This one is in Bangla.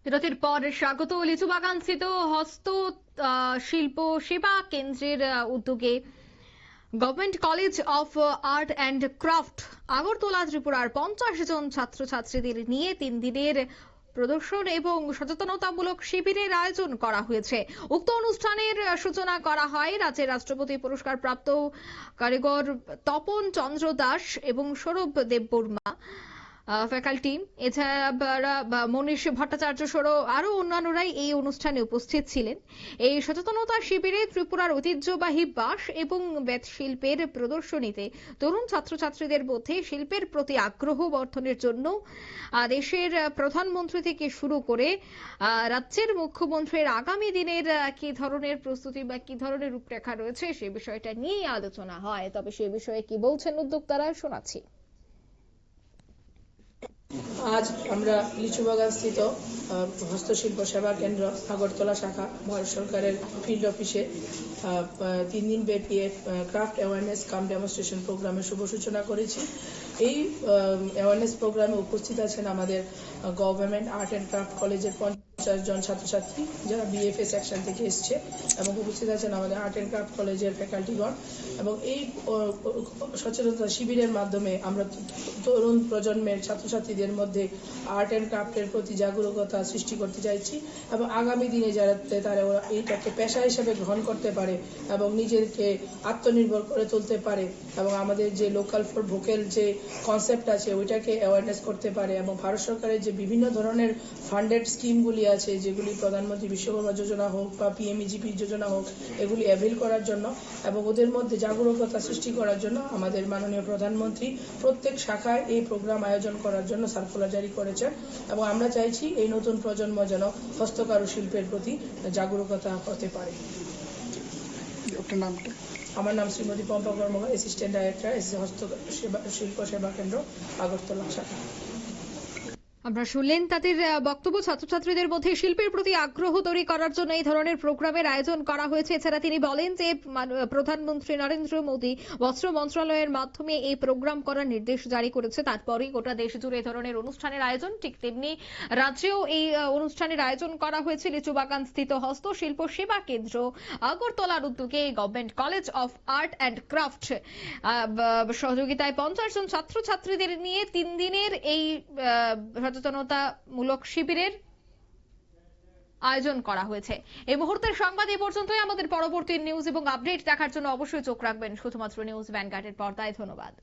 বিরতির পর স্বাগত। লিচুবাগান স্থিত হস্ত শিল্প সেবা কেন্দ্রের উদ্যোগে government college of art and craft Agartala ত্রিপুরার 50 জন ছাত্রছাত্রীদের নিয়ে 3 দিনের প্রদর্শন এবং সচেতনতামূলক শিবিরের আয়োজন করা হয়েছে। উক্ত অনুষ্ঠানের সূচনা করা হয় রাজ্যের রাষ্ট্রপতি পুরস্কার প্রাপ্ত কারিগর তপন চন্দ্র দাস এবং সৌরভ দেববর্মা ফ্যাকাল্টি, এছাড়া মনীষ ভট্টাচার্য সহ আরো অন্যান্যরাই এই অনুষ্ঠানে উপস্থিত ছিলেন। এই সচেতনতা শিবিরে ত্রিপুরার ঐতিহ্যবাহী বাঁশ এবং বেত শিল্পের প্রদর্শনীতে তরুণ ছাত্রছাত্রীদের মধ্যে শিল্পের প্রতি আগ্রহ বর্ধনের জন্য দেশের প্রধানমন্ত্রী থেকে শুরু করে রাজ্যের মুখ্যমন্ত্রীর আগামী দিনের কি ধরনের প্রস্তুতি বা কি ধরনের রূপরেখা রয়েছে সে বিষয়টা নিয়ে আলোচনা হয়। তবে সে বিষয়ে কি বলছেন উদ্যোক্তারা শোনাচ্ছি। আজ আমরা লিচুবাগান স্থিত হস্তশিল্প সেবা কেন্দ্র আগরতলা শাখা ভারত সরকারের ফিল্ড অফিসে 3 দিন ব্যাপী ক্রাফট অ্যাওয়ারনেস কাম ডেমনস্ট্রেশন প্রোগ্রামের শুভ সূচনা করেছি। এই অ্যাওয়ারনেস প্রোগ্রামে উপস্থিত আছেন আমাদের গভর্নমেন্ট আর্ট অ্যান্ড ক্রাফট কলেজের 50 জন ছাত্রছাত্রী যারা বিএফএ সেকশন থেকে এসছে এবং উপস্থিত আছেন আমাদের আর্ট অ্যান্ড ক্রাফট কলেজের ফ্যাকাল্টিগণ। এবং এই সচেতনতা শিবিরের মাধ্যমে আমরা তরুণ প্রজন্মের ছাত্রছাত্রীদের মধ্যে আর্ট অ্যান্ড ক্রাফটের প্রতি জাগরুকতা সৃষ্টি করতে চাইছি এবং আগামী দিনে যাতে তারা এইটাকে পেশা হিসেবে গ্রহণ করতে পারে এবং নিজেকে আত্মনির্ভর করে তুলতে পারে এবং আমাদের যে লোকাল ফর ভোকাল যে কনসেপ্ট আছে ওইটাকে অ্যাওয়ারনেস করতে পারে এবং ভারত সরকারের যে বিভিন্ন ধরনের ফান্ডেড স্কিমগুলি আছে যেগুলি প্রধানমন্ত্রী বিশ্বকর্মা যোজনা হোক বা পিএমইজিপি যোজনা হোক এগুলি অ্যাভেল করার জন্য এবং ওদের মধ্যে জাগরুকতা সৃষ্টি করার জন্য আমাদের মাননীয় প্রধানমন্ত্রী প্রত্যেক শাখায় এই প্রোগ্রাম আয়োজন করার জন্য সার্কুলার জারি করেছেন এবং আমরা চাইছি এই নতুন প্রজন্ম যেন হস্তকারু শিল্পের প্রতি জাগরুকতা হতে পারে। আমার নাম শ্রীমতী পম্পা কর্মকার, অ্যাসিস্ট্যান্ট ডাইরেক্টর শিল্প সেবা কেন্দ্র আগরতলা শাখা। আমরা শুনলেন তাদের বক্তব্য। ছাত্রছাত্রীদের মধ্যে শিল্পের প্রতি আগ্রহ তৈরি করার জন্য এই ধরনের প্রোগ্রামের আয়োজন করা হয়েছে। এছাড়া তিনি বলেন যে প্রধানমন্ত্রী নরেন্দ্র মোদী বস্ত্র মন্ত্রণালয়ের মাধ্যমে এই প্রোগ্রাম করার নির্দেশ জারি করেছে, তারপরেই গোটা দেশ জুড়ে এই ধরনের অনুষ্ঠানের আয়োজন। ঠিক তেমনি রাজ্যেও এই অনুষ্ঠানের আয়োজন করা হয়েছে লিচুবাগান স্থিত হস্তশিল্প সেবা কেন্দ্র আগরতলার উদ্যোগে government college of art and craft সহযোগিতায় 50 জন ছাত্রছাত্রীদের নিয়ে 3 দিনের এই সচেতনতামূলক শিবিরের আয়োজন করা হয়েছে। এই মুহূর্তের সংবাদ এই পর্যন্তই। আমাদের পরবর্তী নিউজ এবং আপডেট দেখার জন্য অবশ্যই চোখ রাখবেন শুধুমাত্র নিউজ ভ্যানগার্ডের পর্দায়। ধন্যবাদ।